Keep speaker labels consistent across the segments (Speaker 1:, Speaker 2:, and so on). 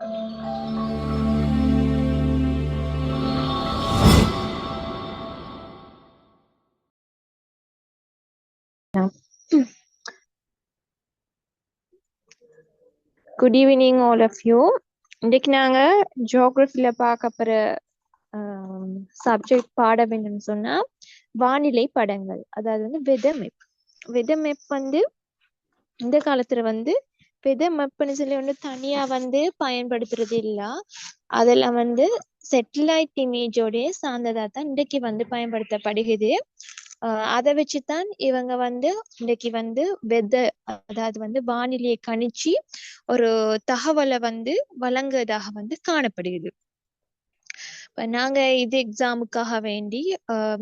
Speaker 1: Good evening all of you. இன்னைக்கு நாங்க ஜியோகிராஃபில பார்க்க போற சப்ஜெக்ட் பாடம் என்னன்னு சொன்னா வானிலை படங்கள், அதாவது வந்து வெதர் மேப். வெதர் மேப் வந்து இந்த காலத்துல வந்து வெதர் மேப்னு சொல்லி ஒன்று தனியா வந்து பயன்படுத்துறது இல்ல. அதெல்லாம் வந்து சேட்டலைட் இமேஜோடைய சார்ந்ததா தான் இன்றைக்கு வந்து பயன்படுத்தப்படுகிறது. அதை வச்சுதான் இவங்க வந்து இன்னைக்கு வந்து வெதர், அதாவது வந்து வானிலையை கணிச்சு ஒரு தகவலை வந்து வழங்குவதாக வந்து காணப்படுகிறது. நாங்க இது எக்ஸாமுக்காக வேண்டி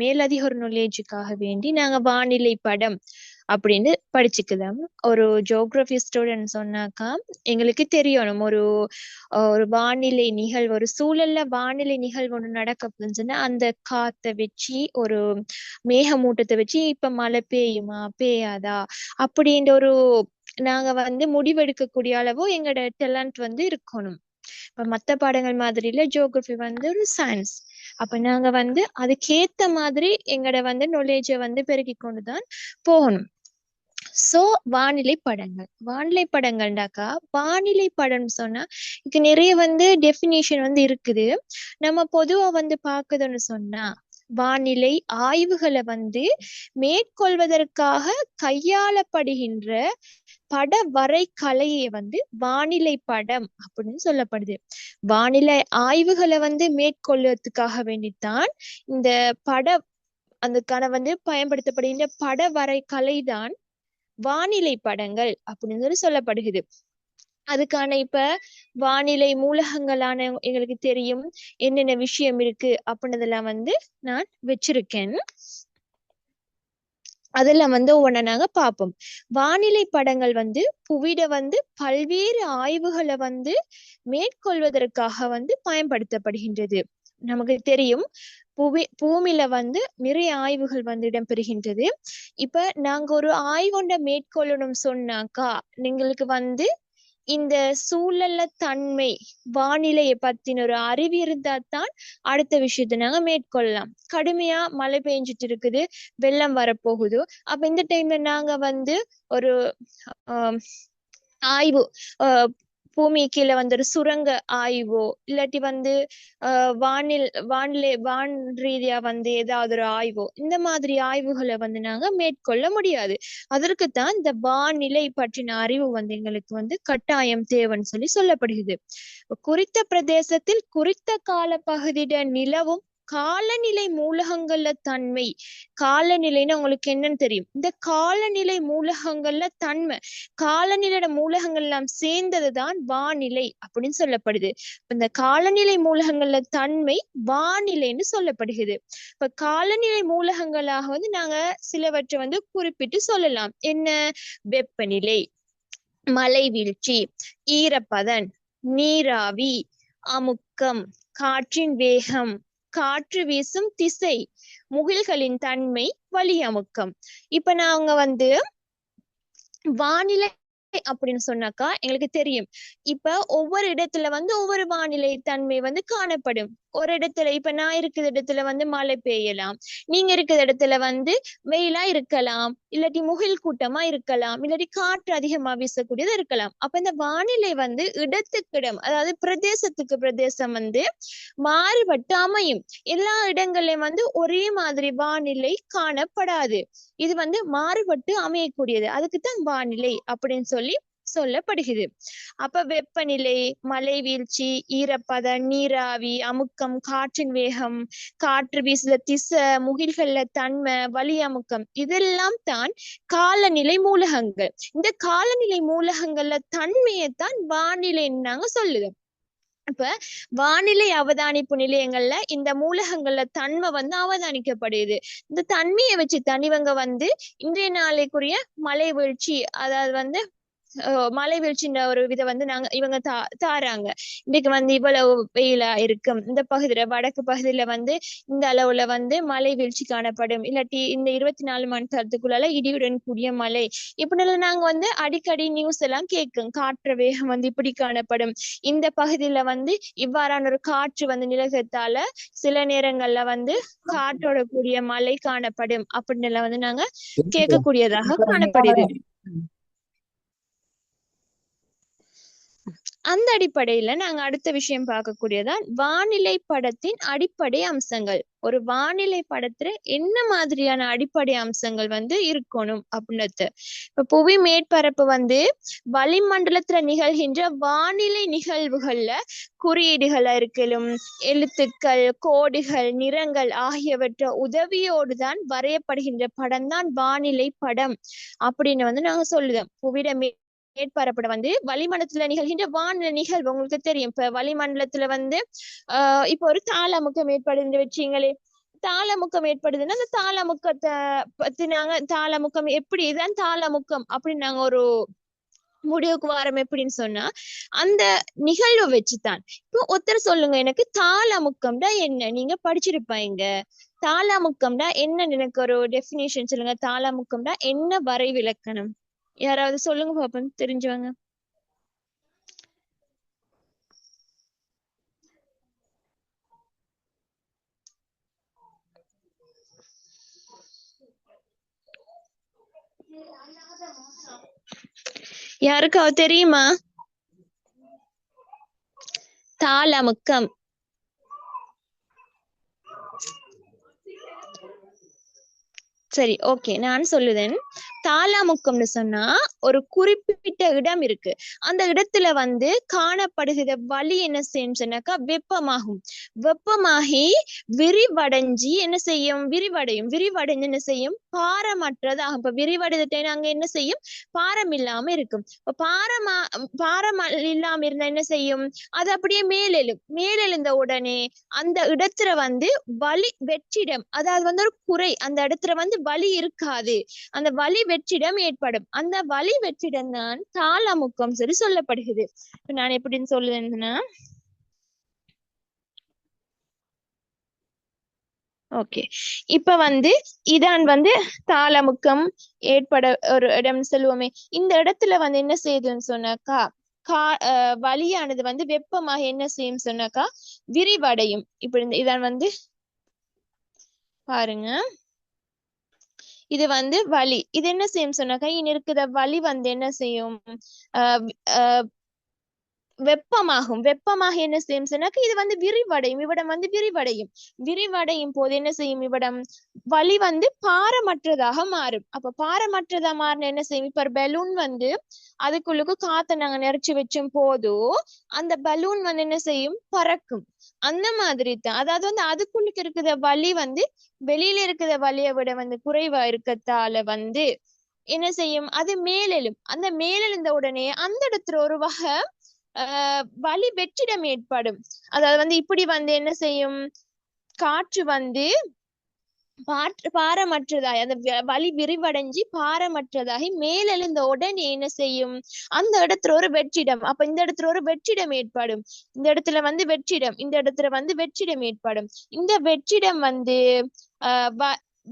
Speaker 1: மேலதிக ஒரு நாலேஜுக்காக வேண்டி நாங்க வானிலை படம் அப்படின்னு படிச்சுக்குதோம். ஒரு ஜியோகிராஃபி ஸ்டூடெண்ட் சொன்னாக்கா எங்களுக்கு தெரியணும் ஒரு ஒரு வானிலை நிகழ்வு, ஒரு சூழல்ல வானிலை நிகழ்வு ஒன்று நடக்குதுன்னு சொன்னா அந்த காத்தை வச்சு ஒரு மேகமூட்டத்தை வச்சு இப்ப மழை பெய்யுமா பெய்யாதா அப்படின்ற ஒரு நாங்க வந்து முடிவெடுக்கக்கூடிய அளவு எங்களோட டேலண்ட் வந்து இருக்கணும். இப்ப மத்த பாடங்கள் மாதிரி இல்ல, ஜியோகிராஃபி வந்து ஒரு சயின்ஸ். அப்ப நாங்க வந்து அதுக்கேத்த மாதிரி எங்களோட வந்து நாலேஜை வந்து பெருக்கி கொண்டுதான் போகணும். சோ வானிலை படங்கள்னாக்கா வானிலை படம் சொன்னா இதுக்கு நிறைய வந்து டெஃபினிஷன் வந்து இருக்குது. நம்ம பொதுவா வந்து பாக்குதுன்னு சொன்னா வானிலை ஆய்வுகளை வந்து மேற்கொள்வதற்காக கையாளப்படுகின்ற பட வரை கலையை வந்து வானிலை படம் அப்படின்னு சொல்லப்படுது. வானிலை ஆய்வுகளை வந்து மேற்கொள்வதற்காக வேண்டித்தான் இந்த பட அதுக்கான வந்து பயன்படுத்தப்படுகின்ற பட வரை கலைதான் வானிலை படங்கள் அப்படின்னு சொல்லப்படுகிறது. அதுக்கான இப்ப வானிலை மூலகங்களான எங்களுக்கு தெரியும் என்னென்ன விஷயம் இருக்கு அப்படின்றதெல்லாம் வந்து நான் வச்சிருக்கேன். அதெல்லாம் வந்து ஒவ்வொன்றை நாங்க பார்ப்போம். வானிலை படங்கள் வந்து புவியிட வந்து பல்வேறு ஆய்வுகளை வந்து மேற்கொள்வதற்காக வந்து பயன்படுத்தப்படுகின்றது. நமக்கு தெரியும் பூமியில வந்து நிறைய ஆய்வுகள் வந்து இடம்பெறுகின்றது. இப்ப நாங்க ஒரு ஆய்வொண்ட மேற்கொள்ளணும் சொன்னாக்கா எங்களுக்கு வந்து இந்த சூழல்ல தன்மை வானிலையை பத்தின ஒரு அறிவு இருந்தா தான் அடுத்த விஷயத்த நாங்க மேற்கொள்ளலாம். கடுமையா மழை பெஞ்சிட்டு இருக்குது, வெள்ளம் வரப்போகுது, அப்ப இந்த டைம்ல நாங்க வந்து ஒரு ஆய்வு பூமி கீழே வந்து ஒரு சுரங்க ஆய்வோ இல்லாட்டி வந்து வான் ரீதியா வந்து ஏதாவது ஒரு ஆய்வோ இந்த மாதிரி ஆய்வுகளை வந்து நாங்க மேற்கொள்ள முடியாது. அதற்குத்தான் இந்த வானிலை பற்றின அறிவு வந்து எங்களுக்கு வந்து கட்டாயம் தேவைன்னு சொல்லப்படுகிறது. குறித்த பிரதேசத்தில் குறித்த கால பகுதியிட நிலவும் காலநிலை மூலகங்கள்ல தன்மை. காலநிலைன்னு உங்களுக்கு என்னன்னு தெரியும். இந்த காலநிலை மூலகங்கள்ல தன்மை, காலநிலையோட மூலகங்கள் எல்லாம் சேர்ந்ததுதான் வானிலை அப்படின்னு சொல்லப்படுது. இந்த காலநிலை மூலகங்கள்ல தன்மை வானிலைன்னு சொல்லப்படுகிறது. இப்ப காலநிலை மூலகங்களாக வந்து நாங்க சிலவற்றை வந்து குறிப்பிட்டு சொல்லலாம். என்ன? வெப்பநிலை, மழை வீழ்ச்சி, ஈரப்பதன், நீராவி, அமுக்கம், காற்றின் வேகம், காற்று வீசும் திசை, முகில்களின் தன்மை, வளி அமுக்கம். இப்ப நாங்க வந்து வானிலை அப்படின்னு சொன்னாக்கா எங்களுக்கு தெரியும். இப்ப ஒவ்வொரு இடத்துல வந்து ஒவ்வொரு வானிலை தன்மை வந்து காணப்படும். ஒரு இடத்துல இப்ப நான் இருக்கிற இடத்துல வந்து மழை பெய்யலாம், நீங்க இருக்கிற இடத்துல வந்து வெயிலா இருக்கலாம், இல்லாட்டி முகில் கூட்டமா இருக்கலாம், இல்லாட்டி காற்று அதிகமா வீசக்கூடியதா இருக்கலாம். அப்ப இந்த வானிலை வந்து இடத்துக்கிடம், அதாவது பிரதேசத்துக்கு பிரதேசம் வந்து மாறுபட்டு அமையும். எல்லா இடங்கள்லயும் வந்து ஒரே மாதிரி வானிலை காணப்படாது. இது வந்து மாறுபட்டு அமையக்கூடியது. அதுக்குத்தான் வானிலை அப்படின்னு சொல்லப்படுகிறது. அப்ப வெப்பநிலை, மழை வீழ்ச்சி, ஈரப்பதம், நீராவி, அமுக்கம், காற்றின் வேகம், காற்று வீசுத திசை, முகில்கள்ல தன்மை, வளி அமுக்கம், இதெல்லாம் தான் காலநிலை மூலகங்கள். இந்த காலநிலை மூலகங்கள்ல தன்மையைத்தான் வானிலைன்னு நாங்க சொல்லுதோம். இப்ப வானிலை அவதானிப்பு நிலையங்கள்ல இந்த மூலகங்கள்ல தன்மை வந்து அவதானிக்கப்படுது. இந்த தன்மையை வச்சு தனிவங்க வந்து இன்றைய நாளைக்குரிய மழை வீழ்ச்சி, அதாவது வந்து மலை வீழ்ச்சின்ற ஒரு விதை வந்து இவங்க தாராங்க. இன்னைக்கு வந்து இவ்வளவு வெயிலா இருக்கும், இந்த பகுதியில வடக்கு பகுதியில வந்து இந்த அளவுல வந்து மலை வீழ்ச்சி காணப்படும், இல்லாட்டி இந்த 24 மணி நேரத்துக்குள்ளால இடியுடன் கூடிய மழை, இப்படின்னு நாங்க வந்து அடிக்கடி நியூஸ் எல்லாம் கேட்கும். காற்று வேகம் வந்து இப்படி காணப்படும், இந்த பகுதியில வந்து இவ்வாறான ஒரு காற்று வந்து நிலகத்தால சில நேரங்கள்ல வந்து காற்றோட கூடிய மழை காணப்படும் அப்படின்னு எல்லாம் வந்து நாங்க கேட்கக்கூடியதாக காணப்படுது. அந்த அடிப்படையில நாங்க அடுத்த விஷயம் பார்க்கக்கூடியதான் வானிலை படத்தின் அடிப்படை அம்சங்கள். ஒரு வானிலை படத்துல என்ன மாதிரியான அடிப்படை அம்சங்கள் வந்து இருக்கணும் அப்படின்னுட்டு. இப்ப புவி மேற்பரப்பு வந்து வளிமண்டலத்துல நிகழ்கின்ற வானிலை நிகழ்வுகள்ல குறியீடுகளா இருக்கலும், எழுத்துக்கள், கோடுகள், நிறங்கள் ஆகியவற்றை உதவியோடுதான் வரையப்படுகின்ற படம் தான் வானிலை படம் அப்படின்னு வந்து நாங்க சொல்லுதோம். புவியிட மேற்பரப்புல வந்து வளிமண்டலத்துல நிகழ்கின்ற வானிலை நிகழ்வு உங்களுக்கு தெரியும். இப்ப வளிமண்டலத்துல வந்து இப்ப ஒரு தாளமுக்கம் ஏற்படுதுன்னு வச்சீங்களே, தாளமுக்கம் ஏற்படுதுன்னா அந்த தாளமுக்கத்தை பத்தி நாங்க தாளமுக்கம் எப்படி இதான் தாளமுக்கம் அப்படின்னு நாங்க ஒரு முடிவுக்கு வாரம் எப்படின்னு சொன்னா அந்த நிகழ்வை வச்சுதான். இப்போ ஒருத்தர் சொல்லுங்க எனக்கு தாளமுக்கம்டா என்ன, நீங்க படிச்சிருப்பாங்க. தாளமுக்கம்டா என்ன, எனக்கு ஒரு டெஃபினேஷன் சொல்லுங்க. தாளமுக்கம்டா என்ன வரை விலக்கணம், யாராவது சொல்லுங்க பாப்போம் தெரிஞ்சவங்க. யாருக்காவது தெரியுமா? தாளமுக்கம் சரி, ஓகே, நான் சொல்லுதேன். தாளாமுக்கம்னு சொன்னா ஒரு குறிப்பிட்ட இடம் இருக்கு, அந்த இடத்துல வந்து காணப்படுகிற வழி என்ன செய்யும் சொன்னாக்கா வெப்பமாகும். வெப்பமாகி விரிவடைஞ்சி என்ன செய்யும், விரிவடைஞ்சு என்ன செய்யும், பாரமற்றதாகும். இப்ப விரிவடைதத்தை நாங்க என்ன செய்யும், பாரம் இல்லாம இருக்கும். இப்ப பாரம் இல்லாம இருந்தா என்ன செய்யும், அது அப்படியே மேலெழுந்த உடனே அந்த இடத்துல வந்து வலி வெற்றிடம், அதாவது வந்து ஒரு குறை, அந்த இடத்துல வந்து வலி இருக்காது, அந்த வலி வெற்றிடம் ஏற்படும். அந்த வலி வெற்றிடம் தான் தாளமுக்கம் சரி சொல்லப்படுகிறது. நான் எப்படின்னு சொல்லுவேன்னா, ஓகே, இப்ப வந்து இதான் வந்து தாளமுக்கம் ஏற்பட ஒரு இடம் சொல்லுவோமே, இந்த இடத்துல வந்து என்ன செய்யுதுன்னு சொன்னாக்கா வலியானது வந்து வெப்பமாக என்ன செய்யும் சொன்னாக்கா விரிவடையும். இப்படி இதான் வந்து பாருங்க, இது வந்து வலி, இது என்ன செய்யும் சொன்னாக்கா இனி இருக்கிற வலி வந்து என்ன செய்யும், வெப்பமாக என்ன செய்யும் சொன்னாக்க இது வந்து விரிவடையும், இவ்விடம் வந்து விரிவடையும் போது என்ன செய்யும், இவ்விடம் வலி வந்து பாரமற்றதாக மாறும். அப்ப பாரமற்றதா மாறின என்ன செய்யும், இப்ப பலூன் வந்து அதுக்குள்ளுக்கு காத்த நாங்க நிறைச்சு வச்சும் போது அந்த பலூன் வந்து என்ன செய்யும், பறக்கும். அந்த மாதிரி தான், அதாவது வந்து அதுக்குள்ளுக்கு இருக்கிற வலி வந்து வெளியில இருக்கிற வலியை விட வந்து குறைவா இருக்கத்தால வந்து என்ன செய்யும், அது மேலெழும். அந்த மேலெழுந்த உடனே அந்த இடத்துல ஒரு வகை வலி வெற்றிடம் ஏற்படும். அதாவது வந்து இப்படி வந்து என்ன செய்யும், காற்று வந்து பாரமற்றதாய் அந்த வலி விரிவடைஞ்சு பாரமற்றதாகி மேலெழுந்த உடனே என்ன செய்யும், அந்த இடத்துல ஒரு வெற்றிடம், அப்ப இந்த இடத்துல ஒரு வெற்றிடம் ஏற்படும். இந்த இடத்துல வந்து வெற்றிடம், இந்த இடத்துல வந்து வெற்றிடம் ஏற்படும். இந்த வெற்றிடம் வந்து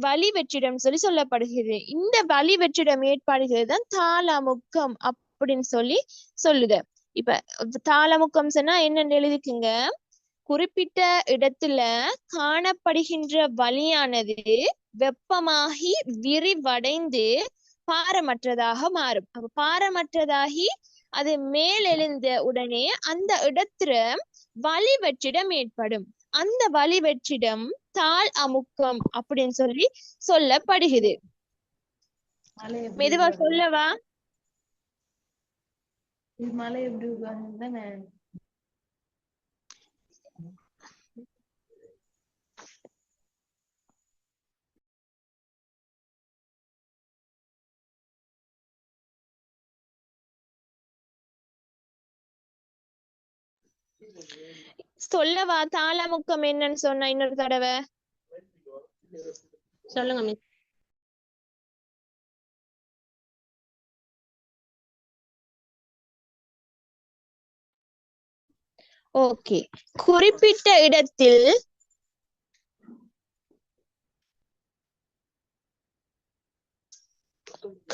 Speaker 1: வலி வெற்றிடம் சொல்லி சொல்லப்படுகிறது. இந்த வலி வெற்றிடம் ஏற்படுகிறது தான் தாளமுக்கம் அப்படின்னு சொல்லி சொல்லுது. இப்ப தாளமுக்கம் சொன்னா என்னன்னு எழுதிக்குங்க, குறிப்பிட்ட இடத்துல காணப்படுகின்ற வலியானது வெப்பமாகி விரிவடைந்து பாரமற்றதாக மாறும். அப்ப பாரமற்றதாகி அது மேலெழுந்த உடனே அந்த இடத்துல வலி வெற்றிடம் ஏற்படும். அந்த வலி வெற்றிடம் தாழ் அமுக்கம் அப்படின்னு சொல்லி சொல்லப்படுகிறது. மெதுவா சொல்லவா? மழை எப்படி சொல்லவா? தாளமுக்கம் என்னன்னு சொன்ன இன்னொரு தடவை
Speaker 2: சொல்லுங்க.
Speaker 1: ஓகே. குறிப்பிட்ட இடத்தில்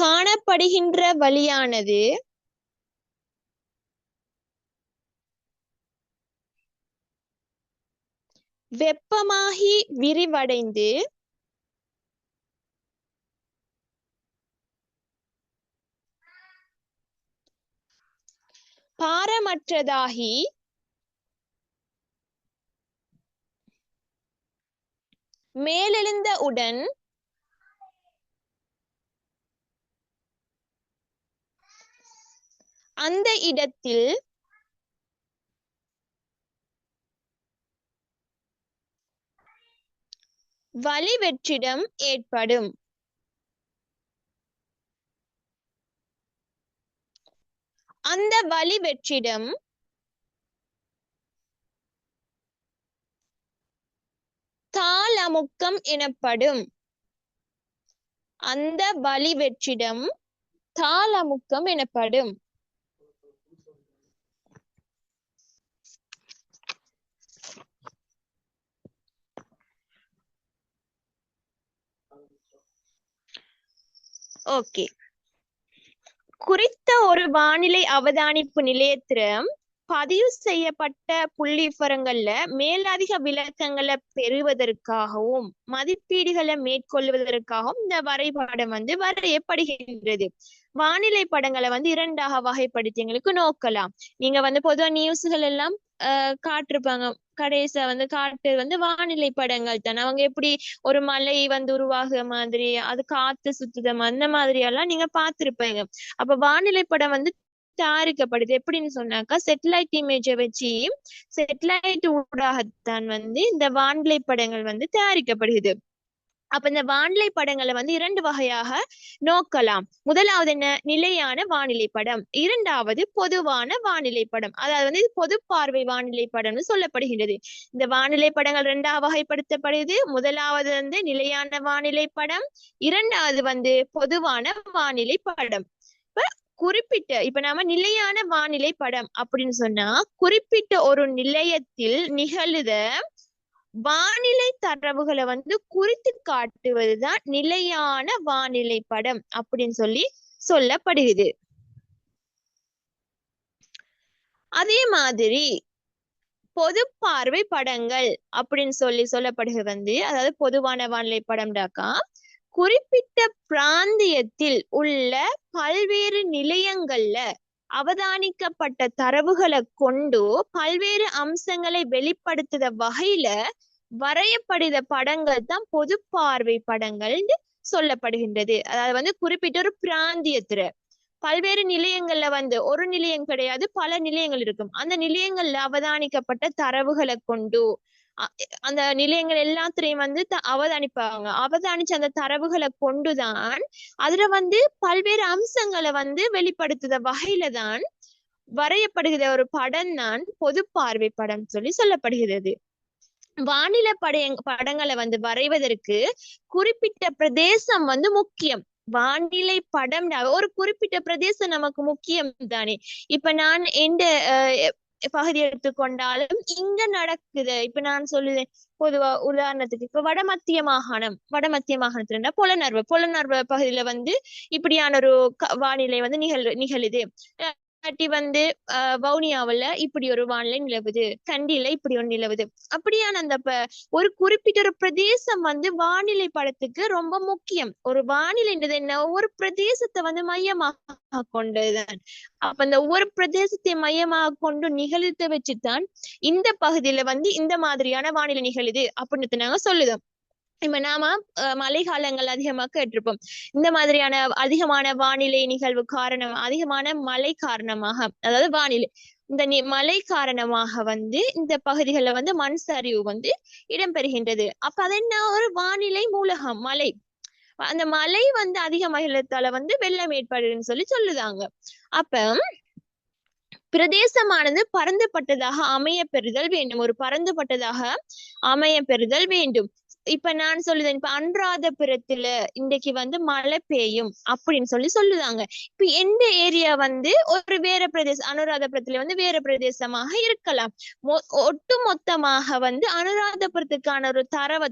Speaker 1: காணப்படுகின்ற வழியானது வெப்பமாகி விரிவடைந்து பாரமற்றதாகி மேலெழுந்த உடன் அந்த இடத்தில் வழிவெற்றிடம் ஏற்படும். அந்த வழிவெற்றிடம் தாளமுக்கம் எனப்படும். அந்த வழிவெற்றிடம் தாளமுக்கம் எனப்படும். ஓகே. குறித்த ஒரு வானிலை அவதானிப்பு நிலையத்திடம் பதிவு செய்யப்பட்ட புள்ளி விவரங்கள்ல மேலதிக விளக்கங்களை பெறுவதற்காகவும் மதிப்பீடுகளை மேற்கொள்வதற்காகவும் இந்த வரைபடம் வரையப்படுகின்றது. வானிலை படங்களை இரண்டாக வகைப்படுத்தி எங்களுக்கு நோக்கலாம். நீங்க பொதுவா நியூஸ்கள் எல்லாம் காட்டிருப்பாங்க. கடைசியா காட்டு வானிலை படங்கள் தான். அவங்க எப்படி ஒரு மலை உருவாகுற மாதிரி, அது காத்து சுத்துதம் அந்த மாதிரி எல்லாம் நீங்க பார்த்திருப்பீங்க. அப்ப வானிலை படம் தயாரிக்கப்படுது எப்படின்னு சொன்னாக்கா, சேட்டலைட் இமேஜை வச்சு சேட்டலைட் ஊடாகத்தான் இந்த வானிலை படங்கள் தயாரிக்கப்படுகிறது. அப்ப இந்த வானிலை படங்களை இரண்டு வகையாக நோக்கலாம். முதலாவது என்ன? நிலையான வானிலை படம். இரண்டாவது பொதுவான வானிலை படம். அதாவது பொது பார்வை வானிலை படம்னு சொல்லப்படுகின்றது. இந்த வானிலை படங்கள் இரண்டாக வகைப்படுத்தப்படுது. முதலாவது நிலையான வானிலை படம், இரண்டாவது பொதுவான வானிலை படம். இப்ப நாம நிலையான வானிலை படம் அப்படின்னு சொன்னா, குறிப்பிட்ட ஒரு நிலையத்தில் நிகழுத வானிலை தரவுகளை குறித்து காட்டுவதுதான் நிலையான வானிலை படம் அப்படின்னு சொல்லப்படுகிறது. அதே மாதிரி பொது பார்வை படங்கள் அப்படின்னு சொல்லப்படுகிறது அதாவது பொதுவான வானிலை படம்டாக்கா, குறிப்பிட்ட பிராந்தியத்தில் உள்ள பல்வேறு நிலையங்கள்ல அவதானிக்கப்பட்ட தரவுகளை கொண்டு பல்வேறு அம்சங்களை வெளிப்படுத்துத வகையில வரையப்படுத படங்கள் தான் பொது பார்வை படங்கள் சொல்லப்படுகின்றது. அதாவது குறிப்பிட்ட ஒரு பிராந்தியத்துல பல்வேறு நிலையங்கள்ல ஒரு நிலையம் கிடையாது, பல நிலையங்கள் இருக்கும். அந்த நிலையங்கள்ல அவதானிக்கப்பட்ட தரவுகளை கொண்டு அந்த நிலையங்கள் எல்லாத்திலையும் அவதானிச்சு அந்த தரவுகளை கொண்டுதான் அதுல பல்வேறு அம்சங்களை வெளிப்படுத்துத வகையில தான் வரையப்படுகிற ஒரு படம் தான் பொது பார்வை படம் சொல்லப்படுகிறது. வானிலை படங்களை வரைவதற்கு குறிப்பிட்ட பிரதேசம் முக்கியம். வானிலை படம் ஒரு குறிப்பிட்ட பிரதேசம் நமக்கு முக்கியம் தானே. இப்ப நான் எந்த பகுதி எடுத்துக்கொண்டாலும் இங்க நடக்குது. இப்ப நான் சொல்லுவேன் பொதுவா உதாரணத்துக்கு, இப்ப வடமத்திய மாகாணத்துல புலனர்வ பகுதியில இப்படியான ஒரு வானிலை நிகழுது. வவுனியாவுல இப்படி ஒரு வானிலை நிலவுது, கண்டியில இப்படி ஒன்று நிலவுது. அப்படியான அந்த ஒரு குறிப்பிட்ட ஒரு பிரதேசம் வானிலை படத்துக்கு ரொம்ப முக்கியம். ஒரு வானிலைன்றது என்ன? ஒவ்வொரு பிரதேசத்தை மையமாக கொண்டதுதான். அப்ப அந்த ஒவ்வொரு பிரதேசத்தை மையமாக கொண்டு நிகழ்த்த வச்சுதான் இந்த பகுதியில இந்த மாதிரியான வானிலை நிகழுது அப்படின்னு நாங்க சொல்லுதோம். இப்ப நாம மழை காலங்கள் அதிகமா கேட்டிருப்போம். இந்த மாதிரியான அதிகமான வானிலை நிகழ்வு அதிகமான மழை காரணமாக, அதாவது வானிலை இந்த மழை காரணமாக இந்த பகுதிகளில் மண் சரிவு இடம்பெறுகின்றது. அப்ப அது என்ன? ஒரு வானிலை மூலகம், மழை. அந்த மழை அதிகமாகத்தால வெள்ளம் ஏற்படுதுன்னு சொல்லுதாங்க. அப்ப பிரதேசமானது பரந்துபட்டதாக அமைய பெறுதல் வேண்டும். ஒரு பரந்துபட்டதாக அமைய பெறுதல் வேண்டும். இப்ப நான் சொல்லுதேன், இப்ப அனுராதபுரத்துல இன்னைக்கு வந்து மழை பெய்யும் அப்படின்னு சொல்லுதாங்க. இப்ப எந்த ஏரியா வந்து ஒரு வேற பிரதேசம், அனுராதபுரத்துல வந்து வேற பிரதேசமாக இருக்கலாம். ஒட்டு மொத்தமாக வந்து அனுராதபுரத்துக்கான ஒரு தரவை